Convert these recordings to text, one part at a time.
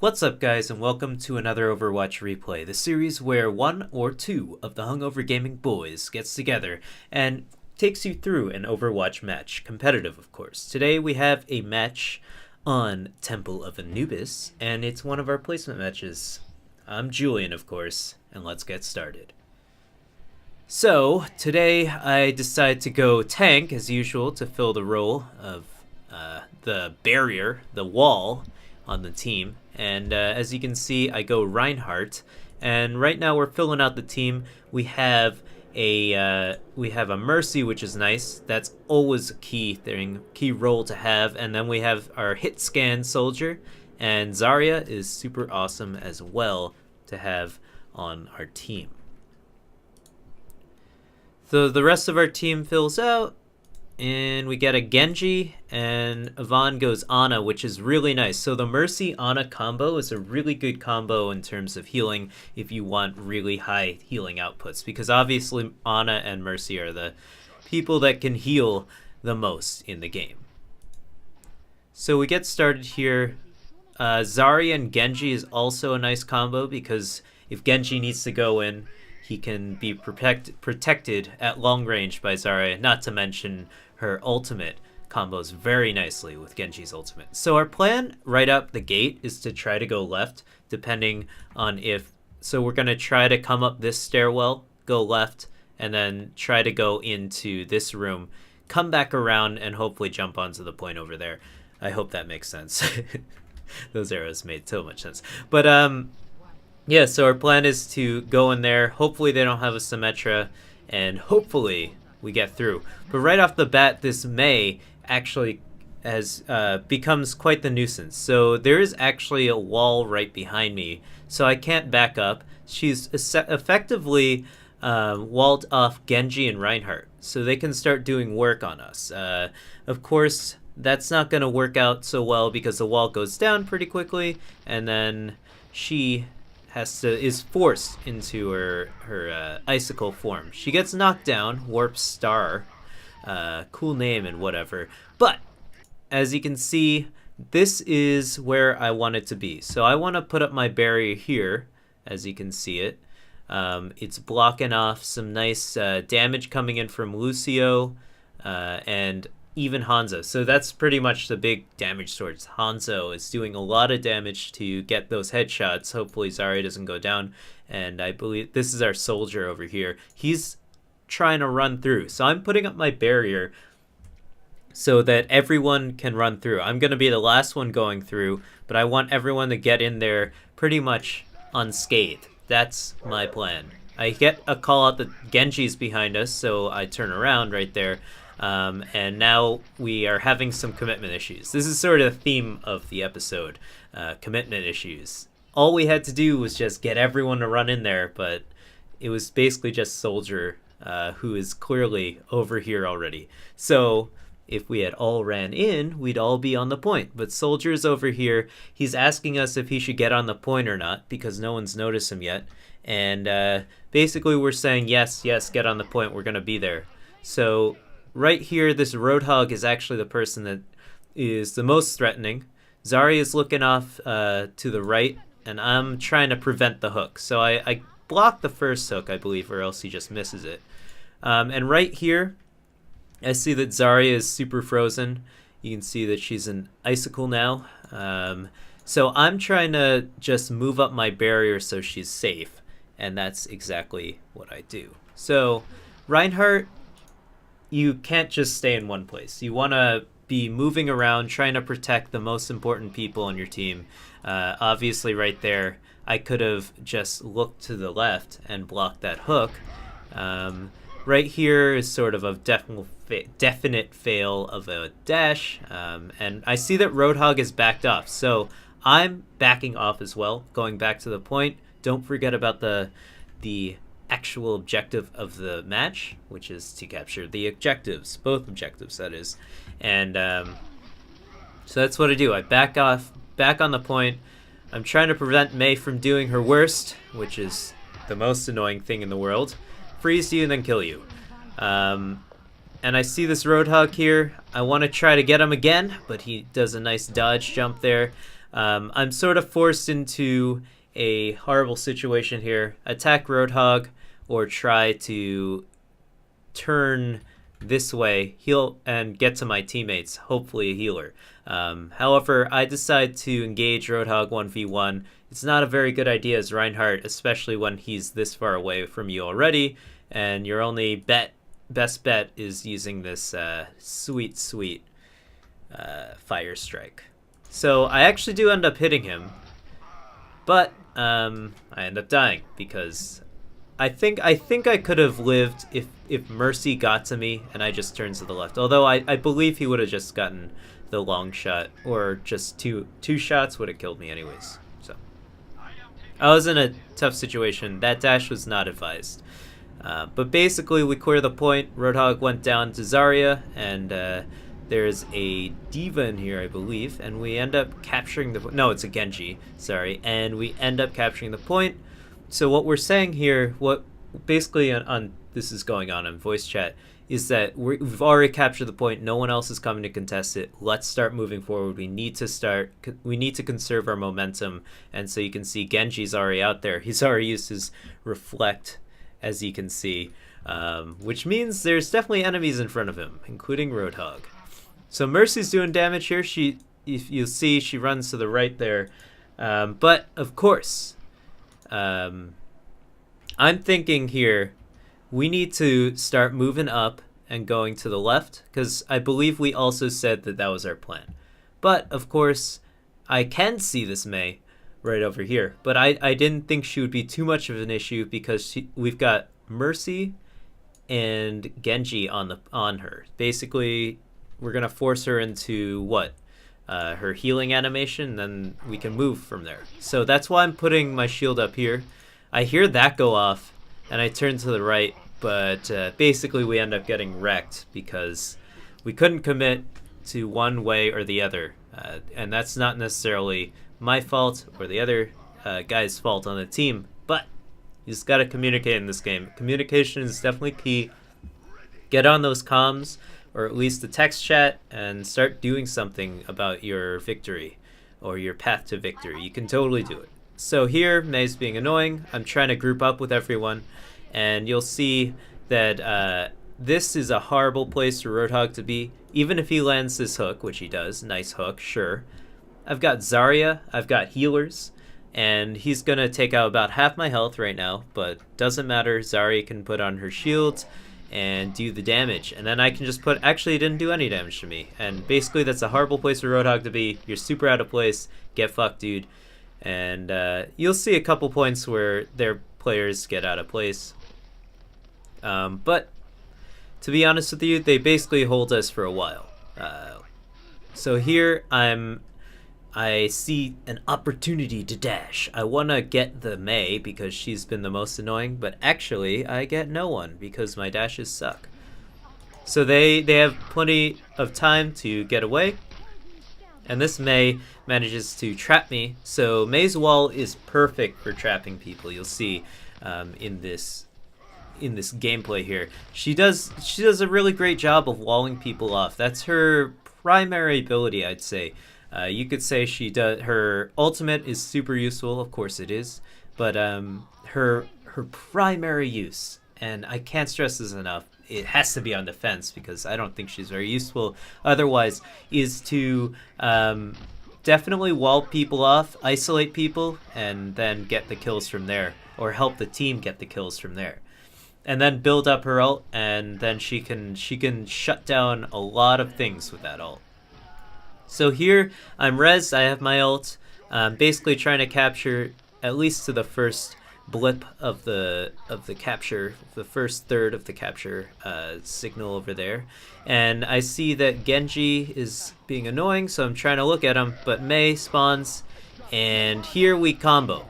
What's up, guys, and welcome to another Overwatch replay, the series where one or two of the hungover gaming boys gets together and takes you through an Overwatch match, competitive of course. Today we have a match on Temple of Anubus, and it's one of our placement matches. I'm Julien, of course, and let's get started. So, today I decided to go tank, as usual, to fill the role of the barrier, the wall, on the team. And as you can see, I go Reinhardt, and right now we're filling out the team. We have a Mercy, which is nice. That's always a key role to have. And then we have our hit scan soldier, and Zarya is super awesome as well to have on our team. So the rest of our team fills out, and we get a Genji, and Yvonne goes Ana, which is really nice. So the Mercy-Ana combo is a really good combo in terms of healing if you want really high healing outputs, because obviously Ana and Mercy are the people that can heal the most in the game. So we get started here. Zarya and Genji is also a nice combo, because if Genji needs to go in, he can be protected at long range by Zarya, not to mention her ultimate combos very nicely with Genji's ultimate. So our plan right up the gate is to try to go left, depending on if... So we're going to try to come up this stairwell, go left, and then try to go into this room, come back around, and hopefully jump onto the point over there. I hope that makes sense. Those arrows made so much sense. But, yeah, so our plan is to go in there. Hopefully they don't have a Symmetra, and hopefully we get through. But right off the bat, this Mei actually becomes quite the nuisance. So there is actually a wall right behind me, so I can't back up. She's effectively walled off Genji and Reinhardt, so they can start doing work on us. Of course, that's not going to work out so well because the wall goes down pretty quickly, and then she is forced into her icicle form. She gets knocked down, Warp Star, cool name and whatever. But as you can see, this is where I want it to be. So I want to put up my barrier here, as you can see it. It's blocking off some nice damage coming in from Lucio and even Hanzo. So that's pretty much the big damage source. Hanzo is doing a lot of damage to get those headshots. Hopefully Zarya doesn't go down. And I believe this is our soldier over here. He's trying to run through. So I'm putting up my barrier so that everyone can run through. I'm going to be the last one going through, but I want everyone to get in there pretty much unscathed. That's my plan. I get a call out that Genji's behind us, so I turn around right there. And now we are having some commitment issues. This is sort of the theme of the episode, commitment issues. All we had to do was just get everyone to run in there, but it was basically just Soldier, who is clearly over here already. So if we had all ran in, we'd all be on the point. But Soldier's over here. He's asking us if he should get on the point or not, because no one's noticed him yet. And basically we're saying, yes, get on the point. We're going to be there. So right here, this Roadhog is actually the person that is the most threatening. Zarya is looking off to the right, and I'm trying to prevent the hook. So I blocked the first hook, I believe, or else he just misses it. And right here, I see that Zarya is super frozen. You can see that she's an icicle now. So I'm trying to just move up my barrier so she's safe, and that's exactly what I do. So Reinhardt, you can't just stay in one place. You want to be moving around, trying to protect the most important people on your team. Obviously right there, I could have just looked to the left and blocked that hook. Right here is sort of a definite fail of a dash. And I see that Roadhog is backed off. So I'm backing off as well, going back to the point. Don't forget about the actual objective of the match, which is to capture the objectives, both objectives, that is. And so that's what I do. I back off, back on the point. I'm trying to prevent Mei from doing her worst, which is the most annoying thing in the world. Freeze you and then kill you. And I see this Roadhog here. I want to try to get him again, but he does a nice dodge jump there. I'm sort of forced into a horrible situation here. Attack Roadhog or try to turn this way, heal, and get to my teammates, hopefully a healer. However, I decide to engage Roadhog 1v1. It's not a very good idea as Reinhardt, especially when he's this far away from you already, and your only best bet is using this sweet fire strike. So I actually do end up hitting him, but I end up dying because I think I could have lived if Mercy got to me and I just turned to the left. Although I believe he would have just gotten the long shot, or just two shots would have killed me anyways. So I was in a tough situation. That dash was not advised. But basically we clear the point. Roadhog went down to Zarya, and there's a Diva in here, I believe, and we end up capturing the... No, it's a Genji, sorry. And we end up capturing the point. So what we're saying here, what basically on this is going on in voice chat, is that we've already captured the point. No one else is coming to contest it. Let's start moving forward. We need to conserve our momentum. And so you can see Genji's already out there. He's already used his reflect, as you can see, which means there's definitely enemies in front of him, including Roadhog. So Mercy's doing damage here. If you'll see, she runs to the right there. But of course, I'm thinking here, we need to start moving up and going to the left, because I believe we also said that that was our plan. But of course, I can see this Mei right over here, but I didn't think she would be too much of an issue because we've got Mercy and Genji on her. Basically, we're gonna force her into what? Her healing animation, then we can move from there. So that's why I'm putting my shield up here. I hear that go off, and I turn to the right, but basically we end up getting wrecked because we couldn't commit to one way or the other, and that's not necessarily my fault or the other guy's fault on the team, but you just gotta communicate in this game. Communication is definitely key. Get on those comms, or at least the text chat, and start doing something about your victory or your path to victory. You can totally do it. So here, Mei's being annoying. I'm trying to group up with everyone, and you'll see that this is a horrible place for Roadhog to be. Even if he lands this hook, which he does, nice hook, sure. I've got Zarya, I've got healers, and he's gonna take out about half my health right now, but doesn't matter. Zarya can put on her shield and do the damage, and then I can just put... Actually, it didn't do any damage to me, and basically that's a horrible place for Roadhog to be. You're super out of place. Get fucked, dude. And you'll see a couple points where their players get out of place, but to be honest with you, they basically hold us for a while. So here I see an opportunity to dash. I want to get the Mei because she's been the most annoying, but actually I get no one because my dashes suck. So they have plenty of time to get away, and this Mei manages to trap me. So Mei's wall is perfect for trapping people. You'll see in this gameplay here. She does a really great job of walling people off. That's her primary ability, I'd say. You could say her ultimate is super useful, of course it is, but her primary use, and I can't stress this enough, it has to be on defense because I don't think she's very useful otherwise, is to definitely wall people off, isolate people, and then get the kills from there, or help the team get the kills from there. And then build up her ult, and then she can shut down a lot of things with that ult. So here I'm res, I have my ult, basically trying to capture at least to the first blip of the capture, the first third of the capture signal over there. And I see that Genji is being annoying, so I'm trying to look at him, but Mei spawns, and here we combo.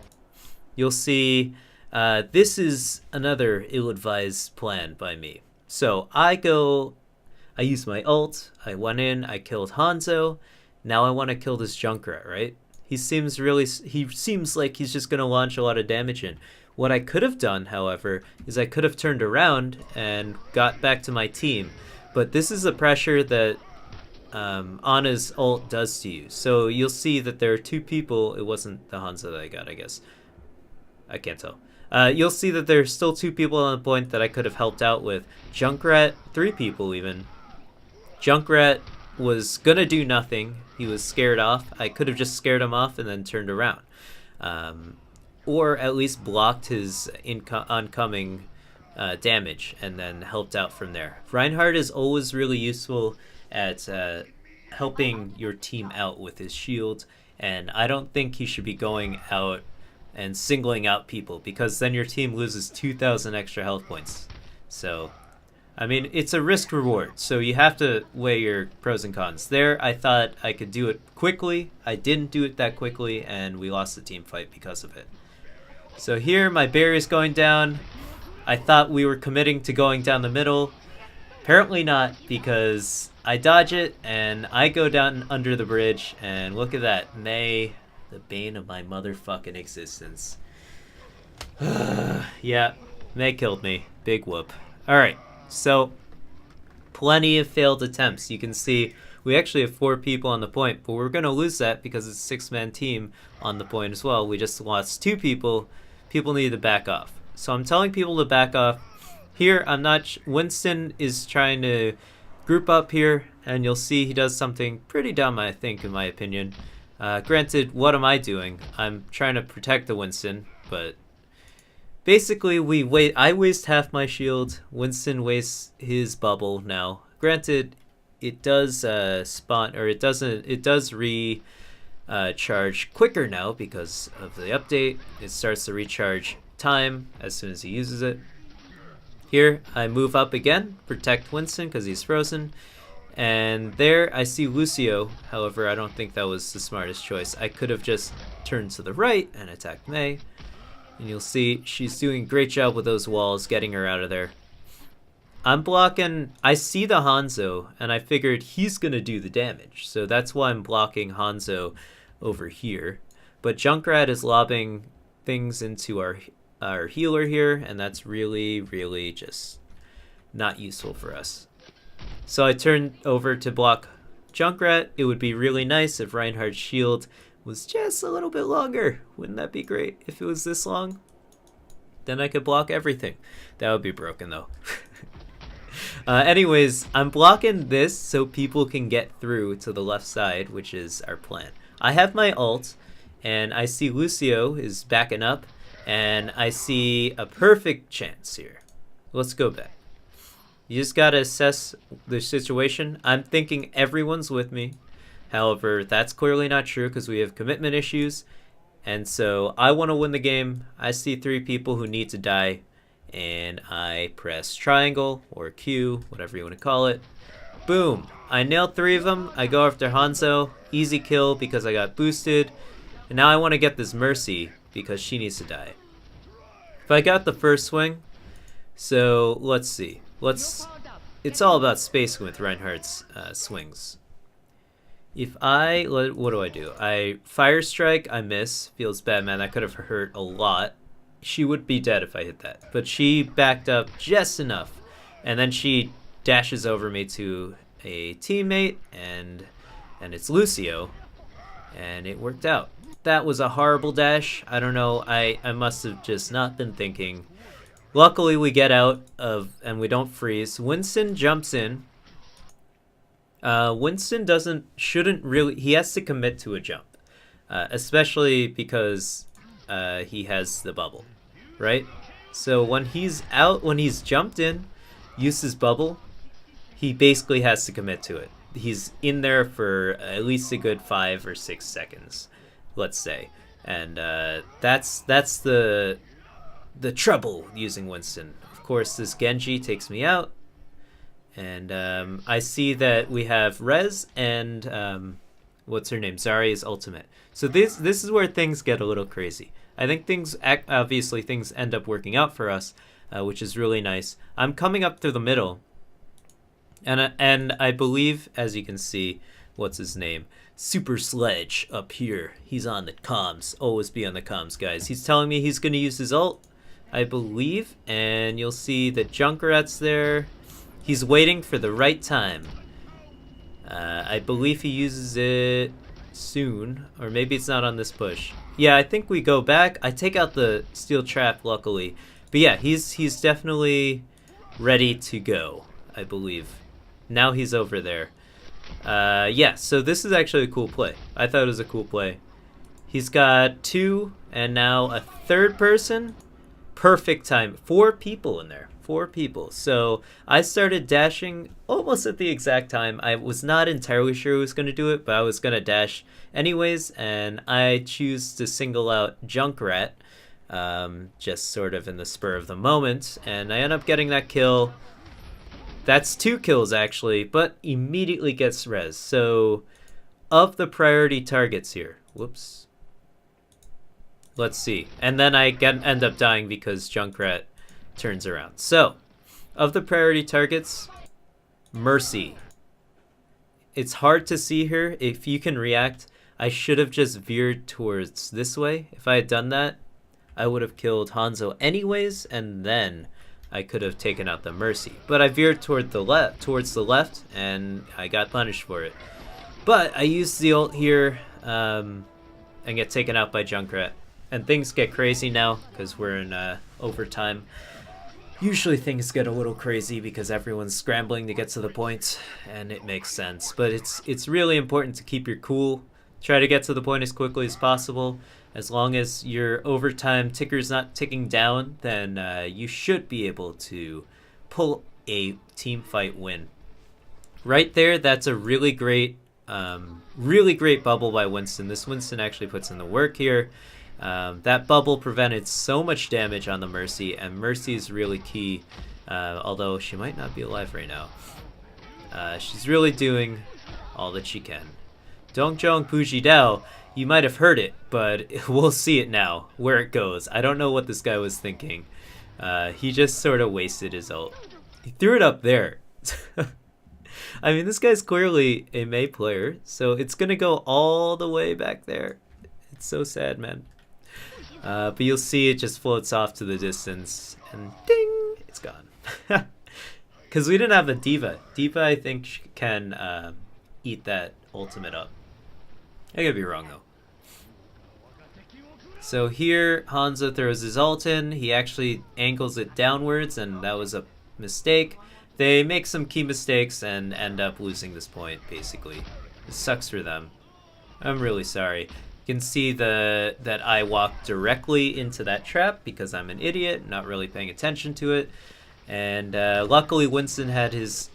You'll see this is another ill-advised plan by me. So I used my ult, I went in, I killed Hanzo, now I want to kill this Junkrat, right? He seems like he's just going to launch a lot of damage in. What I could have done, however, is I could have turned around and got back to my team. But this is the pressure that Anna's ult does to you. So you'll see that there are two people. It wasn't the Hanzo that I got, I guess. I can't tell. You'll see that there's still two people on the point that I could have helped out with. Junkrat, three people even. Junkrat was gonna do nothing. He was scared off. I could have just scared him off and then turned around. Or at least blocked his oncoming damage and then helped out from there. Reinhardt is always really useful at helping your team out with his shield, and I don't think he should be going out and singling out people, because then your team loses 2,000 extra health points. So, I mean, it's a risk reward, so you have to weigh your pros and cons. There, I thought I could do it quickly. I didn't do it that quickly, and we lost the team fight because of it. So here, my barrier's going down. I thought we were committing to going down the middle. Apparently not, because I dodge it, and I go down under the bridge, and look at that. Nay, the bane of my motherfucking existence. Yeah, May killed me. Big whoop. Alright, so plenty of failed attempts. You can see we actually have 4 people on the point, but we're going to lose that because it's a 6-man team on the point as well. We just lost 2 people. People need to back off. So I'm telling people to back off. Here, I'm not... Winston is trying to group up here, and you'll see he does something pretty dumb, I think, in my opinion. Granted, what am I doing? I'm trying to protect the Winston, but basically I waste half my shield. Winston wastes his bubble now. Granted, it does spawn, or it does recharge quicker now because of the update. It starts to recharge time as soon as he uses it. Here, I move up again, protect Winston because he's frozen. And there I see Lucio. However, I don't think that was the smartest choice. I could have just turned to the right and attacked Mei. And you'll see she's doing a great job with those walls, getting her out of there. I'm blocking... I see the Hanzo, and I figured he's going to do the damage. So that's why I'm blocking Hanzo over here. But Junkrat is lobbing things into our healer here, and that's really, really just not useful for us. So I turned over to block Junkrat. It would be really nice if Reinhardt's shield was just a little bit longer. Wouldn't that be great if it was this long? Then I could block everything. That would be broken though. Anyways, I'm blocking this so people can get through to the left side, which is our plan. I have my ult, and I see Lucio is backing up, and I see a perfect chance here. Let's go back. You just gotta assess the situation. I'm thinking everyone's with me. However, that's clearly not true because we have commitment issues. And so I want to win the game. I see 3 people who need to die. And I press triangle or Q, whatever you want to call it. Boom. I nailed 3 of them. I go after Hanzo. Easy kill because I got boosted. And now I want to get this Mercy because she needs to die. If I got the first swing. So let's see. It's all about spacing with Reinhardt's swings. If what do? I fire strike, I miss. Feels bad, man. That could have hurt a lot. She would be dead if I hit that. But she backed up just enough. And then she dashes over me to a teammate, and it's Lucio. And it worked out. That was a horrible dash. I don't know. I must have just not been thinking. Luckily, we get out of, and we don't freeze. Winston jumps in. Winston shouldn't really, he has to commit to a jump. Especially because he has the bubble, right? So when he's jumped in, used his bubble, he basically has to commit to it. He's in there for at least a good 5 or 6 seconds, let's say. And that's the trouble using Winston. Of course, this Genji takes me out. And I see that we have Rez and what's her name? Zarya's ultimate. So this is where things get a little crazy. I think things end up working out for us, which is really nice. I'm coming up through the middle, and I believe, as you can see, what's his name? Super Sledge up here. He's on the comms. Always be on the comms, guys. He's telling me he's going to use his ult, I believe, and you'll see that Junkrat's there. He's waiting for the right time. I believe he uses it soon, or maybe it's not on this push. Yeah, I think we go back. I take out the steel trap, luckily. But yeah, he's definitely ready to go, I believe. Now he's over there. Yeah, so this is actually a cool play. I thought it was a cool play. He's got 2, and now a third person. Perfect time. 4 people in there. 4 people. So I started dashing almost at the exact time. I was not entirely sure who was going to do it, but I was going to dash anyways, and I choose to single out Junkrat, just sort of in the spur of the moment, and I end up getting that kill. That's 2 kills actually, but immediately gets res. So of the priority targets here, whoops. Let's see. And then I end up dying because Junkrat turns around. So, of the priority targets, Mercy. It's hard to see here. If you can react, I should have just veered towards this way. If I had done that, I would have killed Hanzo anyways, and then I could have taken out the Mercy. But I veered towards the left, and I got punished for it. But I used the ult here, and get taken out by Junkrat. And things get crazy now, because we're in overtime. Usually things get a little crazy because everyone's scrambling to get to the point, and it makes sense. But it's really important to keep your cool. Try to get to the point as quickly as possible. As long as your overtime ticker's not ticking down, then you should be able to pull a team fight win. Right there, that's a really great bubble by Winston. This Winston actually puts in the work here. That bubble prevented so much damage on the Mercy, and Mercy is really key, although she might not be alive right now. She's really doing all that she can. Dongjong Puji Dao, you might have heard it, but we'll see it now, where it goes. I don't know what this guy was thinking. He just sort of wasted his ult. He threw it up there. I mean, this guy's clearly a Mei player, so it's going to go all the way back there. It's so sad, man. But you'll see it just floats off to the distance, and ding, it's gone. Because we didn't have a D.Va. D.Va, I think, can eat that ultimate up. I could be wrong, though. So here, Hanzo throws his ult in. He actually angles it downwards, and that was a mistake. They make some key mistakes and end up losing this point, basically. It sucks for them. I'm really sorry. You can see that I walked directly into that trap because I'm an idiot, not really paying attention to it. And luckily Winston had his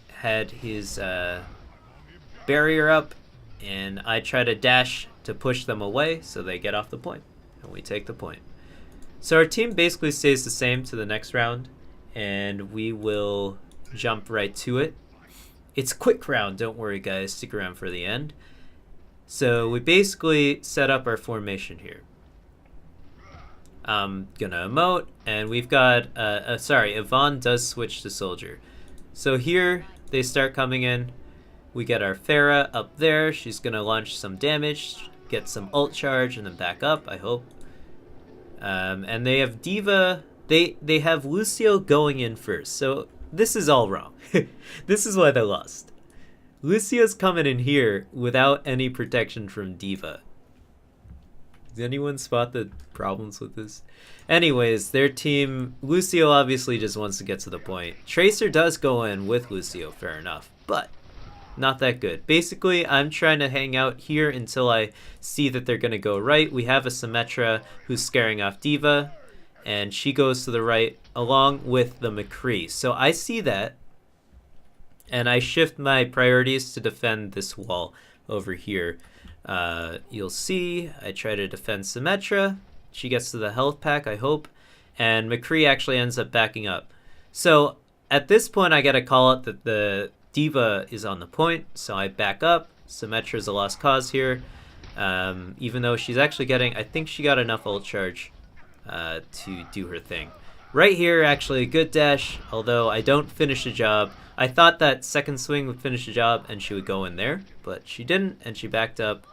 barrier up, and I try to dash to push them away so they get off the point, and we take the point. So our team basically stays the same to the next round, and we will jump right to it. It's quick round, don't worry guys, stick around for the end. So we basically set up our formation here. I'm gonna emote, and we've got, Yvonne does switch to soldier. So here, they start coming in. We get our Pharah up there. She's gonna launch some damage, get some ult charge, and then back up, I hope. And they have D.Va, they have Lucio going in first. So this is all wrong. This is why they lost. Lucio's coming in here without any protection from D.Va. Does anyone spot the problems with this? Anyways, their team, Lucio obviously just wants to get to the point. Tracer does go in with Lucio, fair enough, but not that good. Basically, I'm trying to hang out here until I see that they're going to go right. We have a Symmetra who's scaring off D.Va, and she goes to the right along with the McCree. So I see that, and I shift my priorities to defend this wall over here. You'll see I try to defend Symmetra. She gets to the health pack, I hope, and McCree actually ends up backing up. So at this point, I got to call it that the D.Va is on the point, so I back up. Symmetra is a lost cause here, even though she's actually getting, I think she got enough ult charge to do her thing. Right here, actually, a good dash, although I don't finish the job. I thought that second swing would finish the job and she would go in there, but she didn't, and she backed up.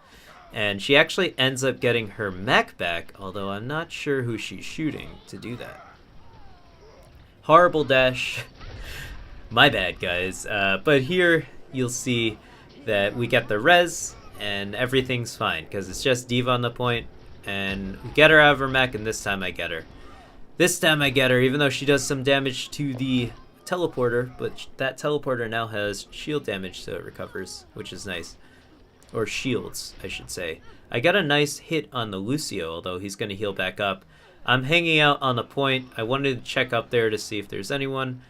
And she actually ends up getting her mech back, although I'm not sure who she's shooting to do that. Horrible dash. My bad, guys. But here you'll see that we get the res and everything's fine because it's just D.Va on the point, and we get her out of her mech, and this time I get her. This time I get her, even though she does some damage to the teleporter, but that teleporter now has shield damage, so it recovers, which is nice. Or shields, I should say. I got a nice hit on the Lucio, although he's going to heal back up. I'm hanging out on the point. I wanted to check up there to see if there's anyone.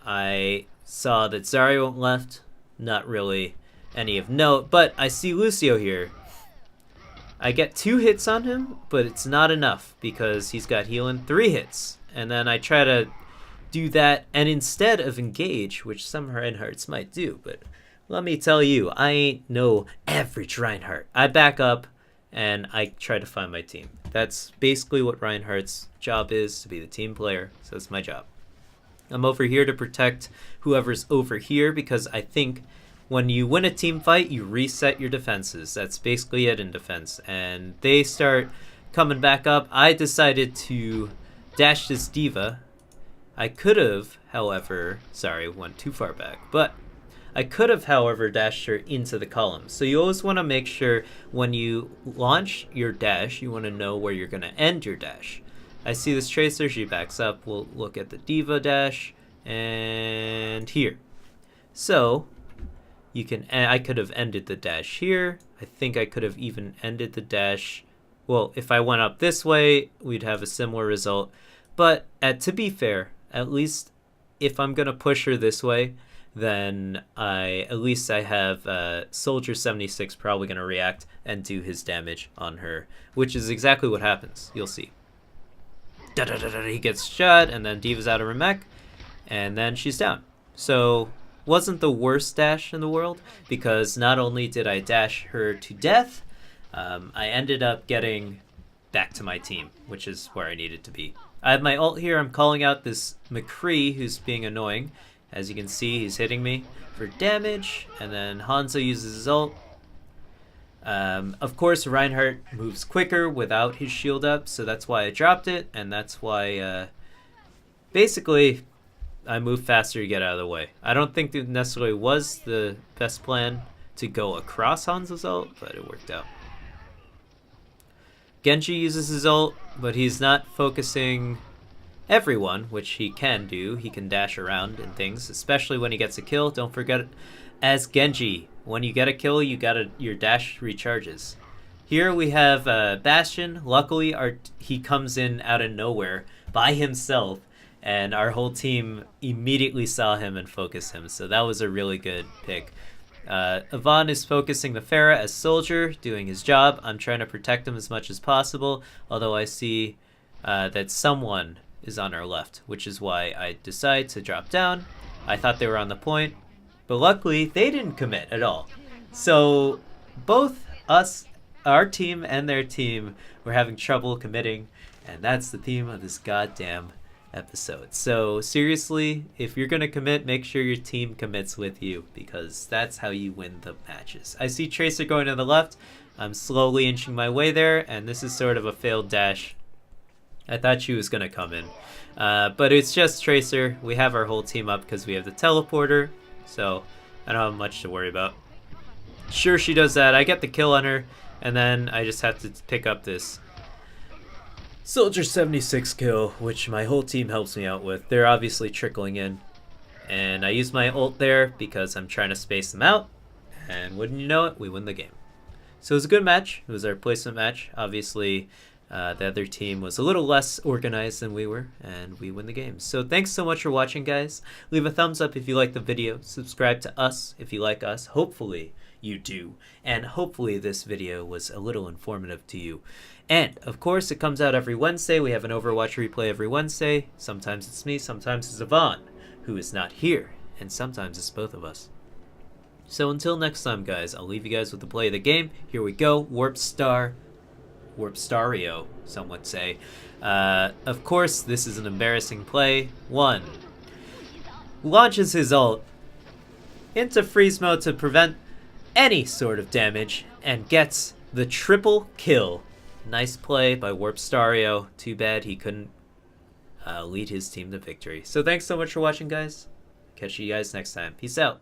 I saw that Zarya left. Not really any of note, but I see Lucio here. I get 2 hits on him, but it's not enough because he's got healing 3 hits. And then I try to do that, and instead of engage, which some Reinhardts might do, but let me tell you, I ain't no average Reinhardt. I back up and I try to find my team. That's basically what Reinhardt's job is, to be the team player, so that's my job. I'm over here to protect whoever's over here because I think when you win a team fight, you reset your defenses. That's basically it in defense. And they start coming back up. I decided to dash this D.Va. I could have, however, sorry, went too far back, but I could have, however, dashed her into the column. So you always want to make sure when you launch your dash, you want to know where you're going to end your dash. I see this Tracer, she backs up. We'll look at the D.Va dash, and here. So I could have ended the dash here. I think I could have even ended the dash. Well, if I went up this way, we'd have a similar result. But to be fair, at least if I'm going to push her this way, then at least I have Soldier 76 probably going to react and do his damage on her, which is exactly what happens. You'll see. He gets shot, and then D.Va's out of her mech, and then she's down. So wasn't the worst dash in the world, because not only did I dash her to death, I ended up getting back to my team, which is where I needed to be. I have my ult here. I'm calling out this McCree who's being annoying. As you can see, he's hitting me for damage, and then Hanzo uses his ult. Of course, Reinhardt moves quicker without his shield up, so that's why I dropped it, and that's why, basically, I moved faster to get out of the way. I don't think it necessarily was the best plan to go across Hanzo's ult, but it worked out. Genji uses his ult, but he's not focusing everyone, which he can do. He can dash around and things, especially when he gets a kill. Don't forget, as Genji, when you get a kill, your dash recharges. Here we have Bastion. Luckily, he comes in out of nowhere by himself, and our whole team immediately saw him and focused him, so that was a really good pick. Yvonne is focusing the Pharah as Soldier, doing his job. I'm trying to protect him as much as possible, although I see that someone is on our left, which is why I decide to drop down. I thought they were on the point, but luckily they didn't commit at all. So both our team and their team were having trouble committing, and that's the theme of this goddamn episode. So seriously, if you're gonna commit, make sure your team commits with you, because that's how you win the matches. I see Tracer going to the left. I'm slowly inching my way there, and this is sort of a failed dash. I thought she was gonna come in, but it's just Tracer. We have our whole team up because we have the teleporter, so I don't have much to worry about. Sure, she does that. I get the kill on her, and then I just have to pick up this Soldier 76 kill, which my whole team helps me out with. They're obviously trickling in, and I use my ult there because I'm trying to space them out, and wouldn't you know it, we win the game. So it was a good match. It was our placement match. Obviously, the other team was a little less organized than we were, and we win the game. So thanks so much for watching, guys. Leave a thumbs up if you like the video. Subscribe to us if you like us. Hopefully you do. And hopefully this video was a little informative to you. And, of course, it comes out every Wednesday. We have an Overwatch replay every Wednesday. Sometimes it's me, sometimes it's Yvonne, who is not here, and sometimes it's both of us. So until next time, guys, I'll leave you guys with the play of the game. Here we go. Warp Stario, some would say. Of course, this is an embarrassing play. 1. Launches his ult into freeze mode to prevent any sort of damage, and gets the triple kill. Nice play by Warp Stario. Too bad he couldn't lead his team to victory. So thanks so much for watching, guys. Catch you guys next time. Peace out.